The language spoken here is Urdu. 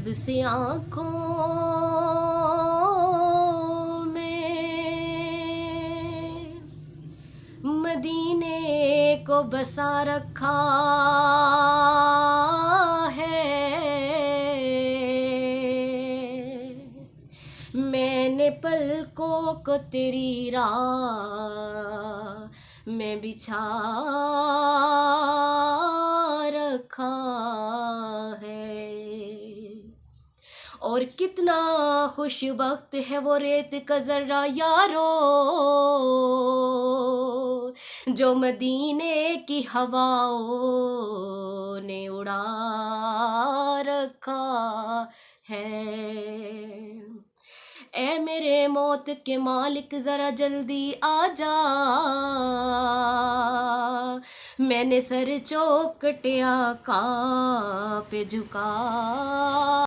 جب سے آنکھوں میں مدینے کو بسا رکھا ہے، میں نے پلکوں کو تیری راہ میں بچھا رکھا ہے۔ اور کتنا خوش بخت ہے وہ ریت کا ذرہ یارو، جو مدینے کی ہواؤں نے اڑا رکھا ہے۔ اے میرے موت کے مالک ذرا جلدی آ جا، میں نے سر چوکٹ آقا پہ جھکا